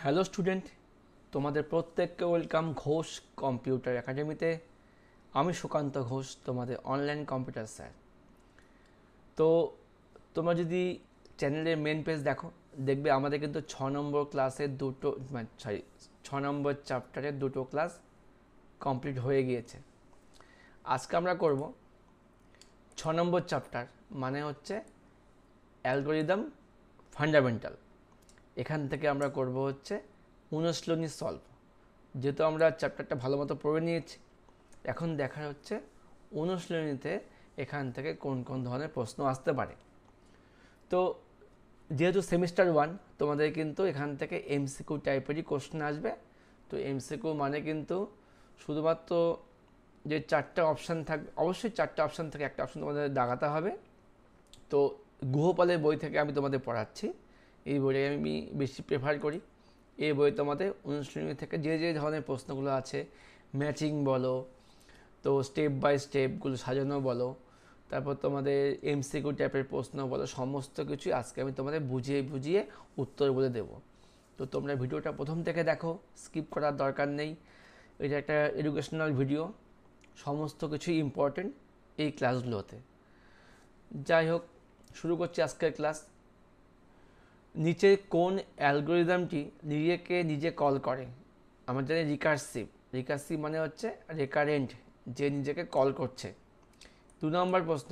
Hello student, তোমাদের প্রত্যেককে welcome Ghosh computer একাডেমিতে। আমি সুকান্ত ঘোষ, তোমাদের অনলাইন কম্পিউটার স্যার। তো তোমরা যদি চ্যানেলের মেন পেজ দেখো, দেখবে আমাদের কিন্তু 6 নম্বর ক্লাসের দুটো, সরি, 6 নম্বর চ্যাপ্টারের দুটো ক্লাস কমপ্লিট হয়ে গিয়েছে। আজকে আমরা করব 6 নম্বর চ্যাপ্টার, মানে হচ্ছে অ্যালগোরিদম ফান্ডামেন্টাল। এখান থেকে আমরা করব হচ্ছে অনুশীলনী সলভ। যেহেতু আমরা চ্যাপ্টারটা ভালো মতো পড়ে নিয়েছি, এখন দেখার হচ্ছে অনুশীলনীতে এখান থেকে কোন কোন ধরনের প্রশ্ন আসতে পারে। তো যেহেতু সেমিস্টার 1, তোমাদের কিন্তু এখান থেকে এমসিকিউ টাইপেরই কোশ্চেন আসবে। তো এমসিকিউ মানে কিন্তু শুধুমাত্র যে 4টা অপশান থাকবে, অবশ্যই 4টা অপশান থেকে একটা অপশান তোমাদের দাগাতে হবে। তো গুহপালের বই থেকে আমি তোমাদের পড়াচ্ছি, এই বইটা আমি বেশি প্রেফার করি। এই বই তোমাদের অনুশীলনী থেকে যে যে ধরনের প্রশ্নগুলো আছে, ম্যাচিং বলো, তো স্টেপ বাই স্টেপগুলো সাজানো বলো, তারপর তোমাদের এমসিকিউ টাইপের প্রশ্ন বলো, সমস্ত কিছুই আজকে আমি তোমাদের বুঝিয়ে বুঝিয়ে উত্তর বলে দেবো। তো তোমরা ভিডিওটা প্রথম থেকে দেখো, স্কিপ করার দরকার নেই। এটা একটা এডুকেশনাল ভিডিও, সমস্ত কিছুই ইম্পর্টেন্ট এই ক্লাসগুলোতে। যাই হোক, শুরু করছি আজকের ক্লাস। নিচে কোন অ্যালগোরিদমটি নিজেকে নিজে কল করে? আমরা জানি রিকার্সিভ। রিকার্সিভ মানে হচ্ছে রেকারেন্ট, যে নিজেকে কল করছে। 2 নম্বর প্রশ্ন,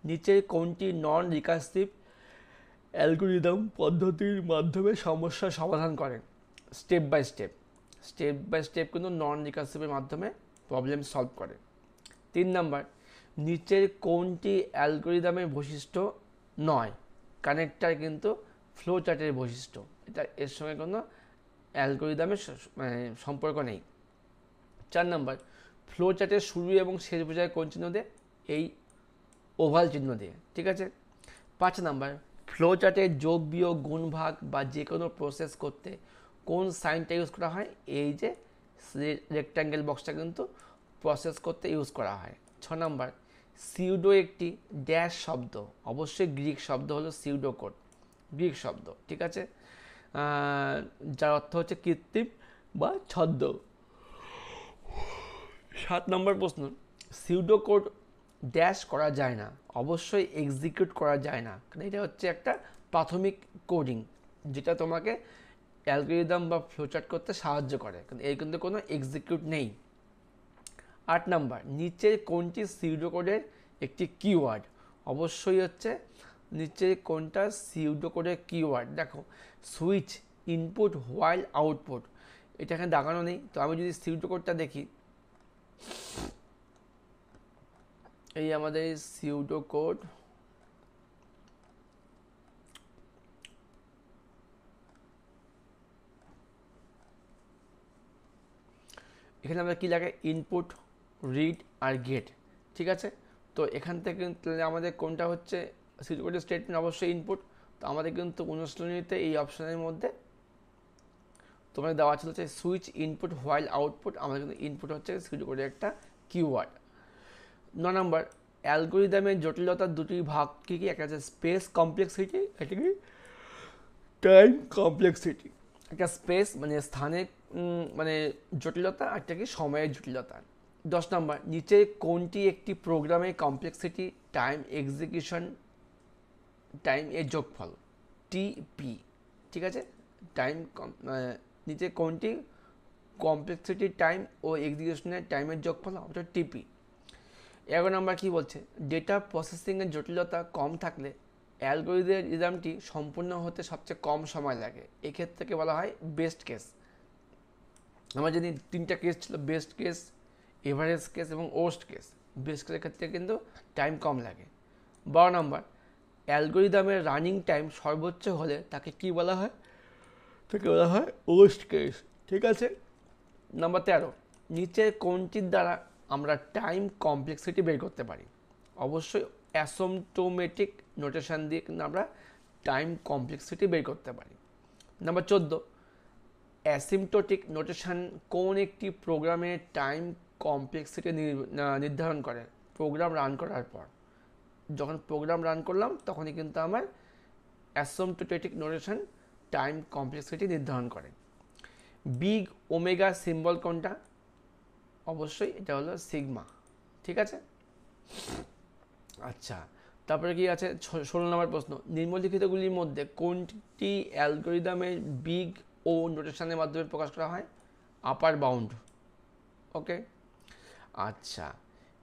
নিচের কোনটি নন রিকার্সিভ অ্যালগোরিদম পদ্ধতির মাধ্যমে সমস্যার সমাধান করে? Step by step. Step by step কিন্তু নন রিকার্সিভের মাধ্যমে প্রবলেম সলভ করে। 3 নম্বর, নিচের কোনটি অ্যালগোরিদমের বৈশিষ্ট্য নয়? কানেক্টার কিন্তু ফ্লো চার্টের বৈশিষ্ট্য, এটা এর সঙ্গে কোনো অ্যালগোরিদমের সম্পর্ক নেই। 4 নম্বর, ফ্লো চার্টের শুরু এবং শেষ বোঝায় কোন চিহ্ন দিয়ে? এই ওভাল চিহ্ন দিয়ে, ঠিক আছে। 5 নম্বর, ফ্লো চার্টে যোগ বিয়োগ গুণ ভাগ বা যে কোনো প্রসেস করতে কোন সাইনটা ইউজ করা হয়? এই যে রেক্ট্যাঙ্গেল বক্সটা কিন্তু প্রসেস করতে ইউজ করা হয়। 6 নম্বর, সিউডো একটি ড্যাশ শব্দ, অবশ্যই গ্রিক শব্দ হলো সিউডো কোড, গ্রিক শব্দ, ঠিক আছে, যার অর্থ হচ্ছে কৃত্রিম বা ছদ্ম। 7 নম্বর প্রশ্ন, সিউডো কোড ড্যাশ করা যায় না, অবশ্যই এক্সিকিউট করা যায় না, কারণ এটা হচ্ছে একটা প্রাথমিক কোডিং যেটা তোমাকে অ্যালগোরিদম বা ফ্লোচার্ট করতে সাহায্য করে, কিন্তু এর কিন্তু কোনো এক্সিকিউট নেই। 8 নম্বর, নিচের কোনটি সিউডো কোডের একটি কিওয়ার্ড? অবশ্যই হচ্ছে নিচের কোনটা সিউডো কোডের কিওয়ার্ড? দেখো, সুইচ, ইনপুট, হোয়াইল, আউটপুট, এটা এখানে দাগানো নেই। তো আমি যদি সিউডো কোডটা দেখি, এই আমাদের সিউডো কোড, এখানে আমরা কী লাগে? ইনপুট, রিড আর গেট, ঠিক আছে। তো এখান থেকে আমাদের কোনটা হচ্ছে সিউডো কোডের স্টেটমেন্ট? অবশ্যই ইনপুট। তো আমাদের কিন্তু অনুশীলনীতে এই অপশনের মধ্যে তোমাদের দেওয়া ছিল যে সুইচ, ইনপুট, হোয়াইল, আউটপুট। আমাদের কিন্তু ইনপুট হচ্ছে সিউডো কোডের একটা কিওয়ার্ড। 9 নম্বর, অ্যালগোরিদমের জটিলতার দুটি ভাগ কী কী? একটা হচ্ছে স্পেস কমপ্লেক্সিটি, একটা কি টাইম কমপ্লেক্সিটি। একটা স্পেস মানে স্থানের মানে জটিলতা, আর একটা কি সময়ের জটিলতা। 10 নম্বর, নিচে কোনটি একটি প্রোগ্রামের কমপ্লেক্সিটি টাইম এক্সিকিউশন টাইম এর যোগফল? টিপি, ঠিক আছে। টাইম নিচে কোনটি কমপ্লেক্সিটি টাইম ও এক্সিকিউশনের টাইমের যোগফল? ওটা টিপি। 11 নম্বর কী বলছে? ডেটা প্রসেসিংয়ের জটিলতা কম থাকলে অ্যালগোরিদমটি সম্পূর্ণ হতে সবচেয়ে কম সময় লাগে, এক্ষেত্রে বলা হয় বেস্ট কেস। আমার যদি 3টা কেস ছিল, বেস্ট কেস, এভারেজ কেস এবং ওর্স্ট কেস। বেস্ট কেসের ক্ষেত্রে কিন্তু টাইম কম লাগে। 12 নম্বর, অ্যালগোরিদমের রানিং টাইম সর্বোচ্চ হলে তাকে কি বলা হয়? তাকে বলা হয় ওর্স্ট কেস, ঠিক আছে। নাম্বার 13, নিচের কোনটির দ্বারা আমরা টাইম কমপ্লেক্সিটি বের করতে পারি? অবশ্যই অ্যাসিম্পটোমেটিক নোটেশন দিয়ে কিন্তু আমরা টাইম কমপ্লেক্সিটি বের করতে পারি। নাম্বার 14, অ্যাসিম্পটোটিক নোটেশন কোন একটি প্রোগ্রামের টাইম কমপ্লেক্সিটি নির্ধারণ করে? প্রোগ্রাম রান করার পর, যখন প্রোগ্রাম রান করলাম তখনই কিন্তু আমার অ্যাসিম্পটোটিক নোটেশন টাইম কমপ্লেক্সিটি নির্ধারণ করে। বিগ ওমেগা সিম্বল কোনটা? অবশ্যই এটা হলো সিগমা। ঠিক আছে, আচ্ছা তারপরে কি আছে 16 নম্বর প্রশ্ন, নিম্নলিখিতগুলির মধ্যে কোনটি অ্যালগরিদমের বিগ ও নোটেশনের মাধ্যমে প্রকাশ করা হয়? আপার বাউন্ড। ওকে, আচ্ছা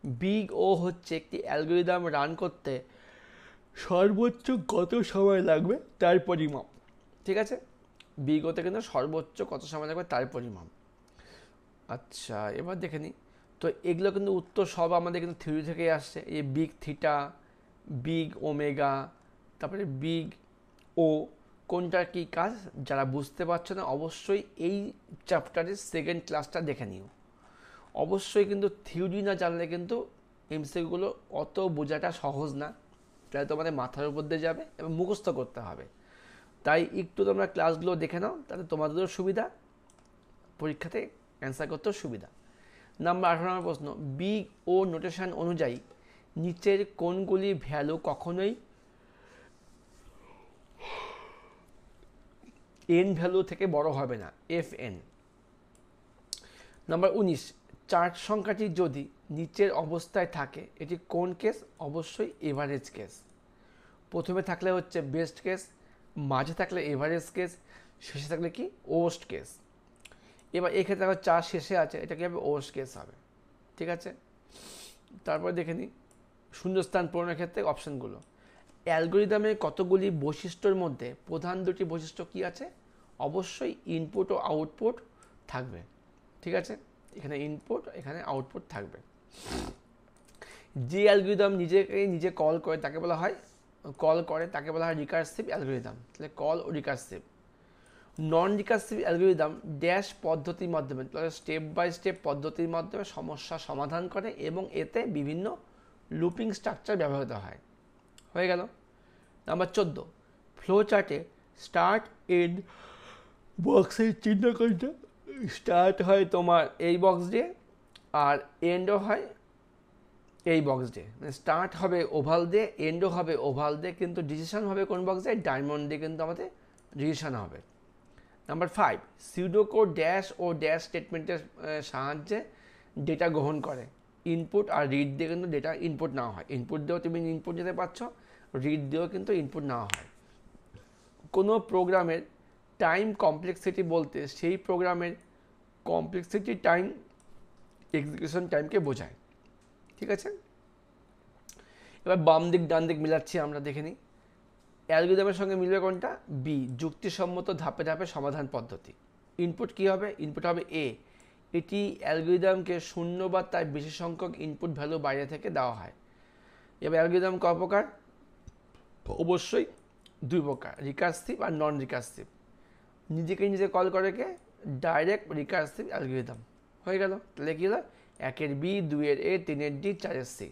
বিগ ও হচ্ছে একটি অ্যালগরিদম রান করতে সর্বোচ্চ কত সময় লাগবে তার পরিমাপ। ঠিক আছে, বিগ ওতে কিন্তু সর্বোচ্চ কত সময় লাগবে তার পরিমাপ। আচ্ছা এবার দেখে নিই, তো এগুলো কিন্তু উত্তর সব আমাদের কিন্তু থিওরি থেকেই আসছে। এই বিগ থিটা, বিগ ওমেগা, তারপরে বিগ ও, কোনটার কী কাজ যারা বুঝতে পারছো না অবশ্যই এই চ্যাপ্টারের সেকেন্ড ক্লাসটা দেখে নিও। অবশ্যই কিন্তু থিওরি না জানলে কিন্তু এমসিকিউগুলো অত বোঝাটা সহজ না, তাহলে তোমাদের মাথার উপর দিয়ে যাবে এবং মুখস্থ করতে হবে। তাই একটু তোমরা ক্লাসগুলো দেখে নাও, তাহলে তোমাদেরও সুবিধা, পরীক্ষাতে অ্যান্সার করতেও সুবিধা। নাম্বার 18 নম্বর প্রশ্ন, বিগ ও নোটেশন অনুযায়ী নিচের কোনগুলি ভ্যালু কখনোই এন ভ্যালু থেকে বড় হবে না, এফ এন। নাম্বার 19, চার্ট সংখ্যাটি যদি নিচের অবস্থায় থাকে এটি কোন কেস? অবশ্যই এভারেজ কেস। প্রথমে থাকলে হচ্ছে বেস্ট কেস, মাঝে থাকলে এভারেজ কেস, শেষে থাকলে কি ওর্স্ট কেস। এবার এক্ষেত্রে আবার চার শেষে আছে, এটা কি হবে? ওর্স্ট কেস হবে। ঠিক আছে, তারপরে দেখে নিই শূন্যস্থান পূরণের ক্ষেত্রে অপশানগুলো। অ্যালগরিদমের কতগুলি বৈশিষ্ট্যের মধ্যে প্রধান দুটি বৈশিষ্ট্য কি আছে? অবশ্যই ইনপুট ও আউটপুট থাকবে। ঠিক আছে, এখানে ইনপুট এখানে আউটপুট থাকবে। যে অ্যালগরিদম নিজে কল করে তাকে বলা হয় রিকার্সিভ অ্যালগরিদম। তাহলে কল ও রিকার্সিভ। নন রিকার্সিভ অ্যালগরিদম ড্যাশ পদ্ধতির মাধ্যমে, তাহলে স্টেপ বাই স্টেপ পদ্ধতির মাধ্যমে সমস্যা সমাধান করে এবং এতে বিভিন্ন লুপিং স্ট্রাকচার ব্যবহৃত হয়। হয়ে গেল। নাম্বার 14, ফ্লো চার্টে স্টার্ট এন্ড বক্সের চিহ্ন কোনটা? স্টার্ট হয় তোমার এই বক্স দিয়ে আর এন্ডও হয় এই বক্স দিয়ে। মানে স্টার্ট হবে ওভাল দিয়ে, এন্ডও হবে ওভাল দিয়ে, কিন্তু ডিসিশন হবে কোন বক্স দিয়ে? ডায়মন্ড দিয়ে কিন্তু আমাদের ডিসিশন হবে। নাম্বার 5, সিউডোকোড ড্যাশ ও ড্যাশ স্টেটমেন্টের সাহায্যে ডেটা গ্রহণ করে। ইনপুট আর রিড দিয়ে কিন্তু ডেটা ইনপুট নেওয়া হয়। ইনপুট দিয়েও তুমি ইনপুট নিতে পারছো, রিড দিয়েও কিন্তু ইনপুট নেওয়া হয়। কোনো প্রোগ্রামের টাইম কমপ্লেক্সিটি বলতে সেই প্রোগ্রামের কমপ্লেক্সিটি টাইম, এক্সিকিউশন টাইমকে বোঝায়। ঠিক আছে, এবার বাম দিক ডান দিক মিলাচ্ছি আমরা, দেখে নিই। অ্যালগরিদমের সঙ্গে মিলবে কোনটা? বি, যুক্তিসম্মত ধাপে ধাপে সমাধান পদ্ধতি। ইনপুট কি হবে? ইনপুট হবে এ। এটি অ্যালগরিদমকে শূন্য বা তার বেশি সংখ্যক ইনপুট ভ্যালু বাইরে থেকে দেওয়া হয়। এবার অ্যালগরিদম ক প্রকার? অবশ্যই দুই প্রকার, রিকার্সিভ আর নন রিকার্সিভ। নিজে কল করে কে? Direct recursive algorithm. হয়ে গেল। তাহলে কি হলো? 1-এর বি, 2-এর এ, 3-এর ডি, 4-এর সি।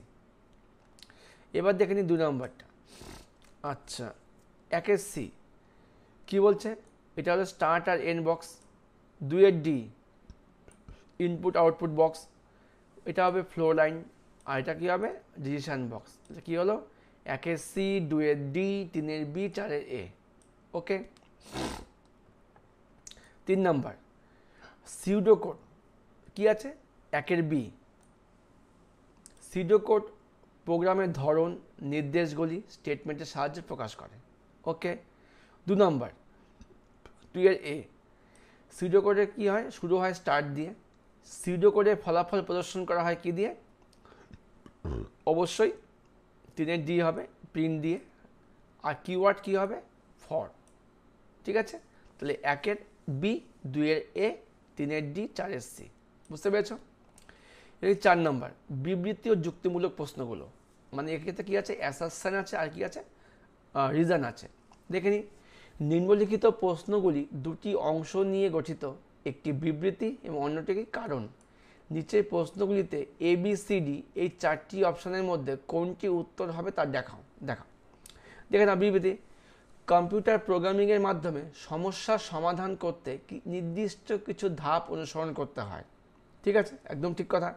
এবার দেখে নিই 2 নম্বরটা। আচ্ছা 1-এর সি কী বলছে? এটা হলো স্টার্ট আর এন্ড বক্স। 2-এর ডি ইনপুট আউটপুট বক্স, এটা হবে ফ্লো লাইন। আর এটা কী হবে? Decision box. এটা কী হলো? 1-এর সি, 2-এর ডি, 3-এর বি, 4-এর এ। ওকে। 3 নম্বর, সিউডোকোড কি আছে? 1-এর বি। সিউডোকোড প্রোগ্রামের ধরন, নির্দেশগুলি স্টেটমেন্টের সাহায্যে প্রকাশ করে। ওকে। 2 নম্বর, 2-এর এ। সিউডোকোডে কী হয়? শুরু হয় স্টার্ট দিয়ে। সিউডোকোডের ফলাফল প্রদর্শন করা হয় কি দিয়ে? অবশ্যই 3-এর ডি হবে, প্রিন্ট দিয়ে। আর কিওয়ার্ড কী হবে? ফর। ঠিক আছে, তাহলে 1-এর বি, 2-এর এ, 3-এর ডি, 4-এর সি। বুঝতে পেরেছ? এই 4 নম্বর, বিবৃতি ও যুক্তিমূলক প্রশ্নগুলো। মানে এক্ষেত্রে কী আছে? অ্যাসারশন আছে আর কি আছে? রিজন আছে। দেখে নিই। নিম্নলিখিত প্রশ্নগুলি দুটি অংশ নিয়ে গঠিত, একটি বিবৃতি এবং অন্যটি কারণ। নিচের প্রশ্নগুলিতে এ বি সি ডি এই 4টি অপশানের মধ্যে কোনটি উত্তর হবে তা দেখাও। দেখে না বিবৃতি, কম্পিউটার প্রোগ্রামিংয়ের মাধ্যমে সমস্যার সমাধান করতে নির্দিষ্ট কিছু ধাপ অনুসরণ করতে হয়। ঠিক আছে, একদম ঠিক কথা।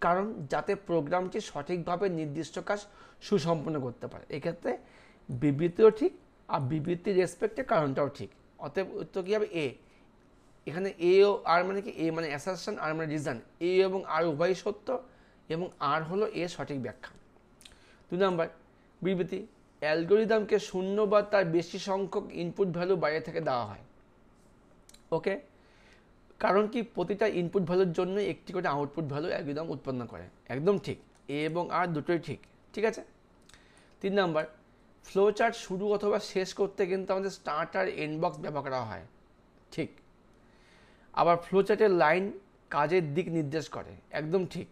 কারণ যাতে প্রোগ্রামটি সঠিকভাবে নির্দিষ্ট কাজ সুসম্পন্ন করতে পারে। এক্ষেত্রে বিবৃতিও ঠিক আর বিবৃতির রেসপেক্টে কারণটাও ঠিক। অতএব উত্তর কী হবে? এ। এখানে এ ও আর মানে কি, এ মানে অ্যাসারশন, আর মানে রিজন। এ এবং আর উভয়ই সত্য এবং আর হলো এ সঠিক ব্যাখ্যা। 2 নাম্বার বিবৃতি, অ্যালগোরিদমকে শূন্য বা তার বেশি সংখ্যক ইনপুট ভ্যালু বাইরে থেকে দেওয়া হয়। ওকে, কারণ কি প্রতিটা ইনপুট ভ্যালুর জন্য একটি করে আউটপুট ভ্যালু অ্যালগোরিদম উৎপন্ন করে। একদম ঠিক, এ এবং আর দুটোই ঠিক। ঠিক আছে। 3 নাম্বার, ফ্লো চার্ট শুরু অথবা শেষ করতে কিন্তু আমাদের স্টার্ট আর এন্ড বক্স ব্যবহার করা হয়। ঠিক। আবার ফ্লো চার্টের লাইন কাজের দিক নির্দেশ করে। একদম ঠিক।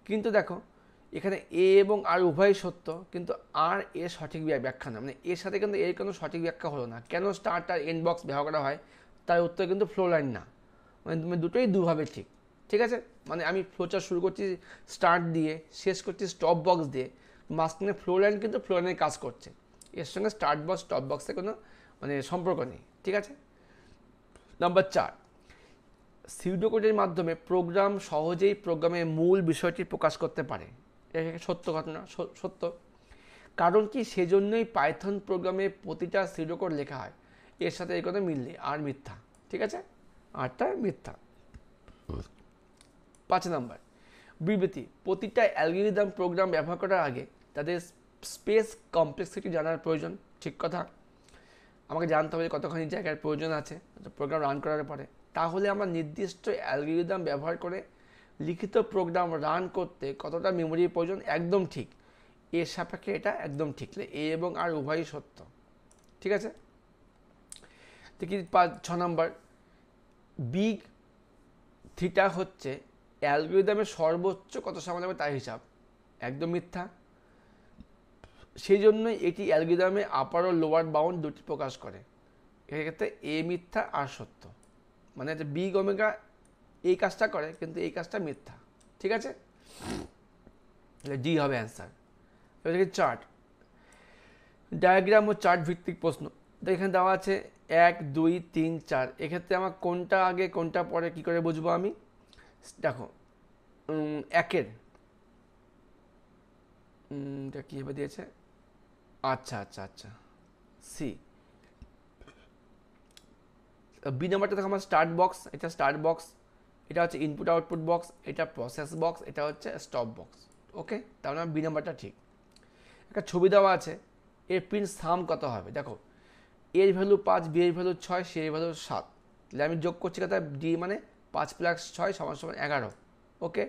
কিন্তু দেখো এখানে এ এবং আর উভয়ই সত্য, কিন্তু আর এর সঠিক ব্যাখ্যা না, মানে এর সাথে কিন্তু এর কোনো সঠিক ব্যাখ্যা হলো না। কেন স্টার্ট আর এন্ড বক্স ব্যবহার করা হয় তার উত্তর কিন্তু ফ্লো লাইন না, মানে তুমি দুটোই দুভাবে ঠিক। ঠিক আছে, মানে আমি ফ্লো চার্ট শুরু করছি স্টার্ট দিয়ে, শেষ করছি স্টপ বক্স দিয়ে, মাঝখানে ফ্লো লাইন কিন্তু ফ্লো লাইনের কাজ করছে, এর সঙ্গে স্টার্ট বক্স স্টপ বক্সের কোনো মানে সম্পর্ক নেই। ঠিক আছে। নাম্বার 4, সিউডোকোডের মাধ্যমে প্রোগ্রাম সহজেই প্রোগ্রামের মূল বিষয়টি প্রকাশ করতে পারে। এটা সত্য ঘটনা, সত্য। কারণ কি সেজন্যই পাইথন প্রোগ্রামে প্রতিটা সিউডোকোড লেখা হয়, এর সাথে এই কথা মিললে আর মিথ্যা। ঠিক আছে, আরটা মিথ্যা। 5 নাম্বার বিবৃতি, প্রতিটা অ্যালগোরিদম প্রোগ্রাম ব্যবহার করার আগে তাদের স্পেস কমপ্লেক্সিটি জানার প্রয়োজন। ঠিক কথা, আমাকে জানতে হবে কতখানি জায়গার প্রয়োজন আছে প্রোগ্রাম রান করার পরে, তাহলে আমরা নির্দিষ্ট অ্যালগোরিদম ব্যবহার করে লিখিত প্রোগ্রাম রান করতে কতটা মেমোরির প্রয়োজন। একদম ঠিক, এর সাপেক্ষে এটা একদম ঠিক। এ এবং আর উভয়ই সত্য। ঠিক আছে। দেখি 6 নাম্বার, বিগ থিটা হচ্ছে অ্যালগোরিদমের সর্বোচ্চ কত সময় লাগবে তার হিসাব। একদম মিথ্যা। সেই জন্যই এটি অ্যালগোরিদমে আপার ও লোয়ার বাউন্ড দুটি প্রকাশ করে। এক্ষেত্রে এ মিথ্যা আর সত্য, মানে বিগ ওমেগা এই কাজটা করে কিন্তু এই কাজটা মিথ্যা। ঠিক আছে, ডি হবে অ্যান্সার। এবার দেখি চার্ট, ডায়াগ্রাম ও চার্ট ভিত্তিক প্রশ্ন। তো এখানে দেওয়া আছে 1 2 3 4, এক্ষেত্রে আমার কোনটা আগে কোনটা পরে কি করে বুঝবো আমি? দেখো একের এটা কীভাবে দিয়েছে, আচ্ছা আচ্ছা আচ্ছা, সি। বি নাম্বারটা দেখো আমার স্টার্ট বক্স, এটা স্টার্ট বক্স, এটা হচ্ছে ইনপুট আউটপুট বক্স, এটা প্রসেস বক্স, এটা হচ্ছে স্টপ বক্স। ওকে, তার মানে বি নাম্বারটা ঠিক। একটা ছবি দেওয়া আছে, এর প্রিন্ট সাম কত হবে? দেখো এর ভ্যালু 5, বি এর ভ্যালু 6, সি এর ভ্যালু 7, তাহলে আমি যোগ করছি কথা ডি মানে 5 + 6 = 11। ওকে,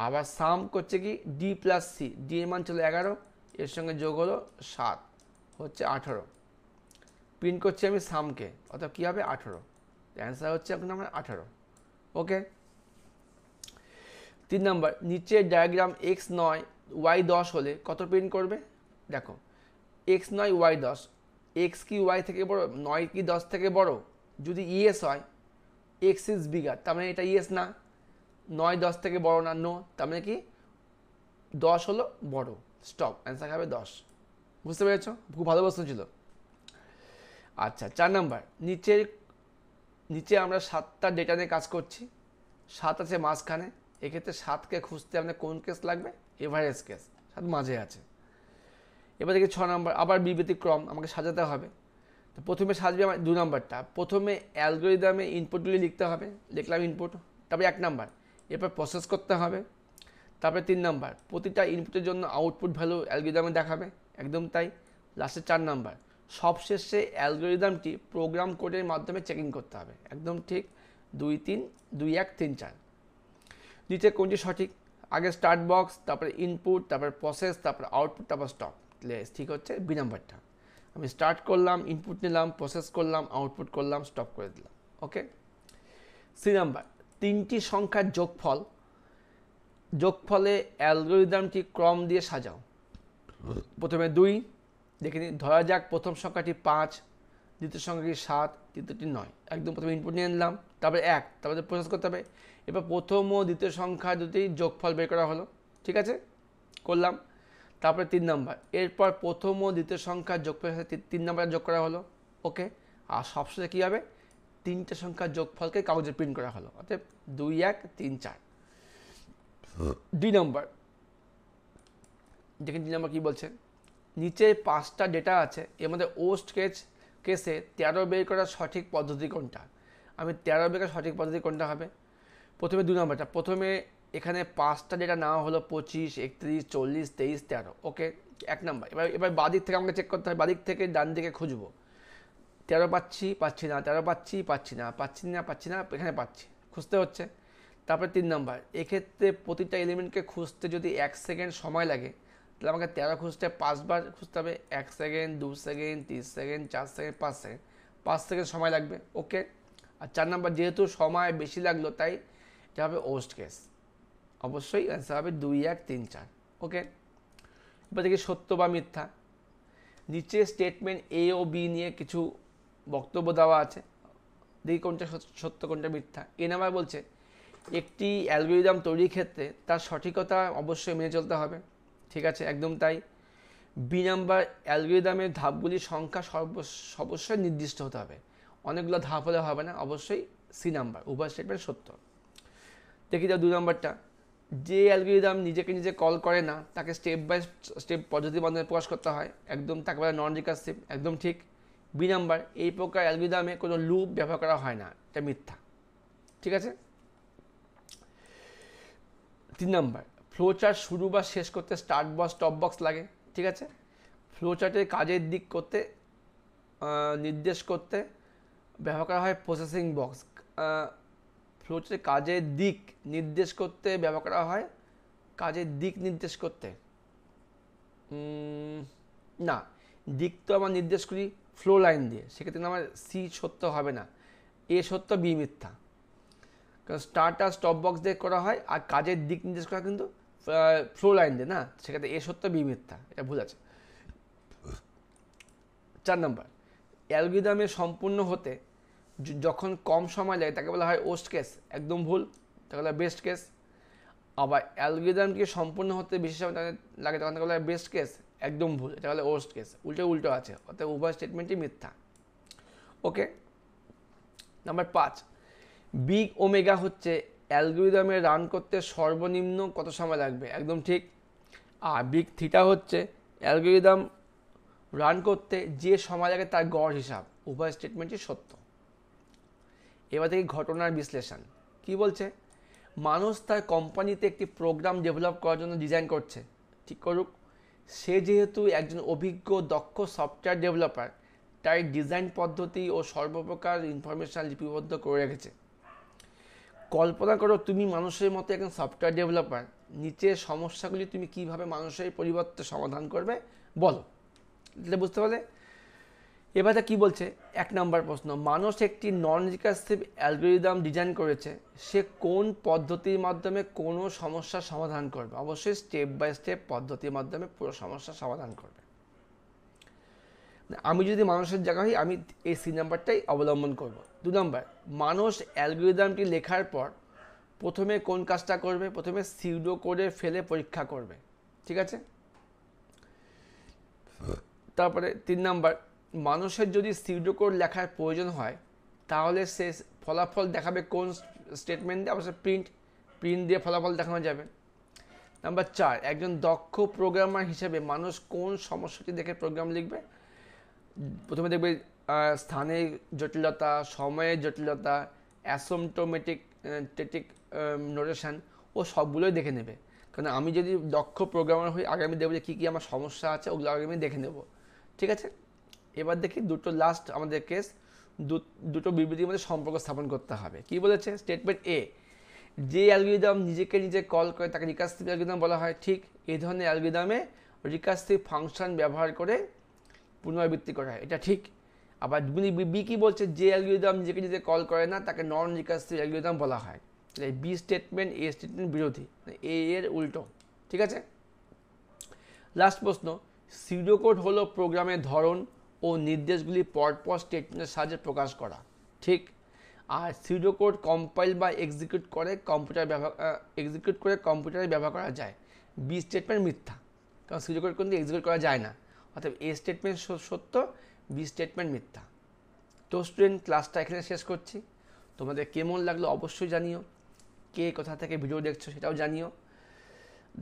আবার সাম করছে কি ডি প্লাস সি, ডি এর মান ছিল 11, এর সঙ্গে যোগ হলো 7 হচ্ছে 18। প্রিন্ট করছি আমি সামকে, অর্থাৎ কী হবে 18, অ্যান্সার হচ্ছে এখন আমার 18। ওকে। 3 নাম্বার, নিচের ডায়াগ্রাম x9 y10 হলে কত প্রিন্ট করবে? দেখো x9 y10, এক্স কি ওয়াই থেকে বড়, 9 কি 10 থেকে বড়? যদি ইয়েস হয় এক্স ইজ বিগার, তার মানে এটা ইয়েস না, 9 10 থেকে বড় না, নো, তার মানে কি 10 হলো বড়। স্টপ, অ্যান্সার হবে 10। বুঝতে পেরেছো? খুব ভালো প্রশ্ন ছিল। আচ্ছা 4 নাম্বার, নিচে আমরা 7টা ডেটা নিয়ে কাজ করছি, 7 আছে মাঝখানে, এক্ষেত্রে 7কে খুঁজতে আমাদের কোন কেস লাগবে? এভারেজ কেস, 7 মাঝে আছে। এবার দেখি 6 নাম্বার, আবার বিবৃতিক্রম আমাকে সাজাতে হবে। তো প্রথমে সাজবে আমার 2 নাম্বারটা, প্রথমে অ্যালগোরিদমে ইনপুটগুলি লিখতে হবে, লিখলাম ইনপুট, তারপরে 1 নাম্বার, এরপর প্রসেস করতে হবে, তারপরে 3 নাম্বার, প্রতিটা ইনপুটের জন্য আউটপুট ভ্যালু অ্যালগোরিদমে দেখাবে, একদম তাই। লাস্টে 4 নাম্বার, সবশেষে অ্যালগোরিদমটি প্রোগ্রাম কোডের মাধ্যমে চেকিং করতে হবে, একদম ঠিক। 2 3 2 1 3 4। নিচে কোনটি সঠিক? আগে স্টার্ট বক্স, তারপরে ইনপুট, তারপরে প্রসেস, তারপরে আউটপুট, তারপর স্টপ। ঠিক হচ্ছে বি নাম্বারটা। আমি স্টার্ট করলাম, ইনপুট নিলাম, প্রসেস করলাম, আউটপুট করলাম, স্টপ করে দিলাম। ওকে। সি নাম্বার, 3টি সংখ্যার যোগফলে অ্যালগোরিদমটি ক্রম দিয়ে সাজাও। প্রথমে 2, দেখে নিই, ধরা যাক প্রথম সংখ্যাটি 5, দ্বিতীয় সংখ্যাটি 7, তৃতীয়টি 9। একদম প্রথমে ইনপুট নিয়ে নিলাম, তারপরে 1, তারপরে প্রসেস করতে হবে। এবার প্রথম ও দ্বিতীয় সংখ্যা দুটি যোগফল বের করা হলো, ঠিক আছে, করলাম। তারপরে 3 নাম্বার, এরপর প্রথম ও দ্বিতীয় সংখ্যার যোগফলের সাথে 3 নাম্বার যোগ করা হলো। ওকে, আর সবশেষে কী হবে? 3টে সংখ্যার যোগফলকে কাগজে প্রিন্ট করা হলো, অর্থাৎ 2 1 3 4। ডি নাম্বার, দেখেন ডি নাম্বার কী বলছে, নিচে 5টা ডেটা আছে, এর মধ্যে ওস্ট কেসে 13 বের করার সঠিক পদ্ধতি কোনটা? আমি 13 বিঘা সঠিক পদ্ধতি কোনটা হবে? প্রথমে 2 নম্বরটা, প্রথমে এখানে 5টা যেটা নেওয়া হলো 25, 31, 40, 23, 13, ওকে 1 নম্বর। এবার বাদিক থেকে আমাকে চেক করতে হবে, বাদিক থেকে ডান দিকে খুঁজবো। 13 পাচ্ছি না, 13 পাচ্ছি না, এখানে পাচ্ছি, খুঁজতে হচ্ছে। তারপরে 3 নম্বর, এক্ষেত্রে প্রতিটা এলিমেন্টকে খুঁজতে যদি 1 সেকেন্ড সময় লাগে, তাহলে আমাকে 13 খুঁজতে 5 বার খুঁজতে হবে। 1 second, 2 second, 3 second, 4 second, 5 second সময় লাগবে, ওকে। আর 4 নম্বর, যেহেতু সময় বেশি লাগলো তাই এটা হবে ওয়ার্স্ট কেস, অবশ্যই অ্যান্সার হবে 2, 1, 3, 4, ওকে। এবার দেখি সত্য বা মিথ্যা। নিচে স্টেটমেন্ট এ ও বি নিয়ে কিছু বক্তব্য দেওয়া আছে, দেখি কোনটা সত্য কোনটা মিথ্যা। এ নাম্বার বলছে একটি অ্যালগরিদম তৈরির ক্ষেত্রে তার সঠিকতা অবশ্যই মেনে চলতে হবে, ঠিক আছে, একদম তাই। বি নাম্বার, অ্যালগরিদমের ধাপগুলির সংখ্যা অবশ্যই নির্দিষ্ট হতে হবে, অনেকগুলো ধাপ হলে হবে না, অবশ্যই। সি নাম্বার, উভয় স্টেটমেন্ট সত্য। দেখি যাও 2 নম্বরটা, যে অ্যালগরিদম নিজেকে নিজে কল করে না তাকে স্টেপ বাই স্টেপ পদ্ধতির মাধ্যমে প্রকাশ করতে হয়, একদম, তাকে বলে নন রিকার্সিভ, একদম ঠিক। বি নাম্বার, এই প্রকার অ্যালগরিদমে কোনো লুপ ব্যবহার করা হয় না, এটা মিথ্যা, ঠিক আছে। 3 নম্বর, ফ্লোচার্ট শুরু বা শেষ করতে স্টার্ট বা স্টপ বক্স লাগে, ঠিক আছে। ফ্লোচার্টের কাজের দিক করতে নির্দেশ করতে ব্যবহার করা হয় প্রসেসিং বক্স। ফ্লোচার্টের কাজের দিক নির্দেশ করতে ব্যবহার করা হয়, কাজের দিক নির্দেশ করতে না, দিক তো আমরা নির্দেশ করি ফ্লো লাইন দিয়ে, সেক্ষেত্রে আমার সি সত্য হবে না, এ সত্য, বি মিথ্যা। কারণ স্টার্ট আর স্টপ বক্স দিয়ে করা হয়, আর কাজের দিক নির্দেশ করা কিন্তু ফ্লো লাইন দিয়ে না, সেক্ষেত্রে এ সত্য, বি মিথ্যা, এটা ভুল আছে। 4 নম্বর, অ্যালগরিদমে সম্পূর্ণ হতে যখন কম সময় লাগে তাকে বলা হয় ওয়ার্স্ট কেস, একদম ভুল, তাকে বলা হয় বেস্ট কেস। আবার অ্যালগরিদমকে সম্পূর্ণ হতে বেশি সময় লাগে তখন তাকে বলা হয় বেস্ট কেস, একদম ভুল, এটা হলো ওয়ার্স্ট কেস, উল্টো আছে, অর্থাৎ উভয় স্টেটমেন্টই মিথ্যা, ওকে। নাম্বার 5, বিগ ওমেগা হচ্ছে অ্যালগরিদমে রান করতে সর্বনিম্ন কত সময় লাগবে, একদম ঠিক। আর বিগ থিটা হচ্ছে অ্যালগরিদম রান করতে যে সময় লাগে তার গড় হিসাব, উভয় স্টেটমেন্টই সত্য। এবার থেকে ঘটনার বিশ্লেষণ কি বলছে, মানুষ তার কোম্পানিতে একটি প্রোগ্রাম ডেভেলপ করার জন্য ডিজাইন করছে, ঠিক করুক। সে যেহেতু একজন অভিজ্ঞ দক্ষ সফটওয়্যার ডেভেলপার, তাই ডিজাইন পদ্ধতি ও সর্বপ্রকার ইনফরমেশন লিপিবদ্ধ করে রেখেছে। কল্পনা করো তুমি মানুষের মতো একজন সফটওয়্যার ডেভেলপার, নিচের সমস্যাগুলি তুমি কিভাবে মানুষের পরিবর্তে সমাধান করবে বলো, এটা বুঝতে পারলে। এবারে কি বলছে, 1 নম্বর প্রশ্ন, মানুষ একটি নন রিকার্সিভ অ্যালগরিদম ডিজাইন করেছে, সে কোন পদ্ধতির মাধ্যমে কোনো সমস্যার সমাধান করবে, অবশ্যই স্টেপ বাই স্টেপ পদ্ধতির মাধ্যমে পুরো সমস্যার সমাধান করবে। আমি যদি মানুষের জায়গা হই আমি এই সি নাম্বারটাই অবলম্বন করব। 2 নম্বর, মানুষ অ্যালগরিদমটি লেখার পর প্রথমে কোন কাজটা করবে, প্রথমে সিউডো কোডে ফেলে পরীক্ষা করবে, ঠিক আছে। তারপরে 3 নম্বর, মানুষের যদি সিউডো কোড লেখার প্রয়োজন হয় তাহলে সে ফলাফল দেখাবে কোন স্টেটমেন্ট দিয়ে, অবশ্যই প্রিন্ট দিয়ে ফলাফল দেখানো যাবে। নাম্বার 4, একজন দক্ষ প্রোগ্রামার হিসেবে মানুষ কোন সমস্যাটি দেখে প্রোগ্রাম লিখবে, প্রথমে দেখবে স্থানের জটিলতা, সময়ের জটিলতা, অ্যাসিম্পটোমেটিক নোটেশন, ও সবগুলোই দেখে নেবে। কারণ আমি যদি দক্ষ প্রোগ্রামার হই আগে আমি দেখবো যে কী কী আমার সমস্যা আছে, ওগুলো আগে আমি দেখে নেব, ঠিক আছে। এবার দেখি দুটো লাস্ট আমাদের কেস, দুটো বিবৃতির মধ্যে সম্পর্ক স্থাপন করতে হবে। কি বলেছে, স্টেটমেন্ট এ, যে অ্যালগরিদম নিজেকে নিজে কল করে তাকে রিকার্সিভ অ্যালগরিদম বলা হয়, ঠিক। এই ধরনের অ্যালগরিদমে রিকার্সিভ ফাংশন ব্যবহার করে পুনরাবৃত্তি করা হয়, এটা ঠিক। আবার বি কি বলছে, যে অ্যালগরিদম নিজেকে নিজে কল করে না তাকে নন রিকার্সিভ অ্যালগরিদম বলা হয়। বি স্টেটমেন্ট এ স্টেটমেন্ট বিরোধী, এ এর উল্টো, ঠিক আছে। লাস্ট প্রশ্ন, সিউডোকোড হলো প্রোগ্রামের ধরন ও নির্দেশগুলি পরপর স্টেটমেন্টের সাহায্যে প্রকাশ করা, ঠিক। আর সিউডোকোড কম্পাইল বা এক্সিকিউট করে কম্পিউটারে ব্যবহার করা যায়, বি স্টেটমেন্ট মিথ্যা, কারণ সিউডোকোড কিন্তু এক্সিকিউট করা যায় না, অর্থাৎ এ স্টেটমেন্ট সত্য, বি স্টেটমেন্ট মিথ্যা। তো স্টুডেন্ট, ক্লাসটা এখানে শেষ করছি। তোমাদের কেমন লাগলো অবশ্যই জানিও, কে কোথা থেকে ভিডিও দেখছো সেটাও জানিও।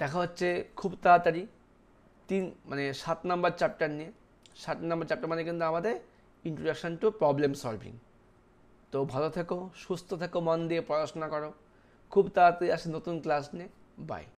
দেখা হচ্ছে খুব তাড়াতাড়ি 7 নম্বর চ্যাপ্টার নিয়ে। 7 নম্বর চ্যাপ্টার মানে কিন্তু আমাদের ইন্ট্রোডাকশন টু প্রবলেম সলভিং। তো তো ভালো থেকো, সুস্থ থেকো, মন দিয়ে পড়াশোনা করো। খুব তাড়াতাড়ি আসে নতুন ক্লাস নিয়ে। বাই।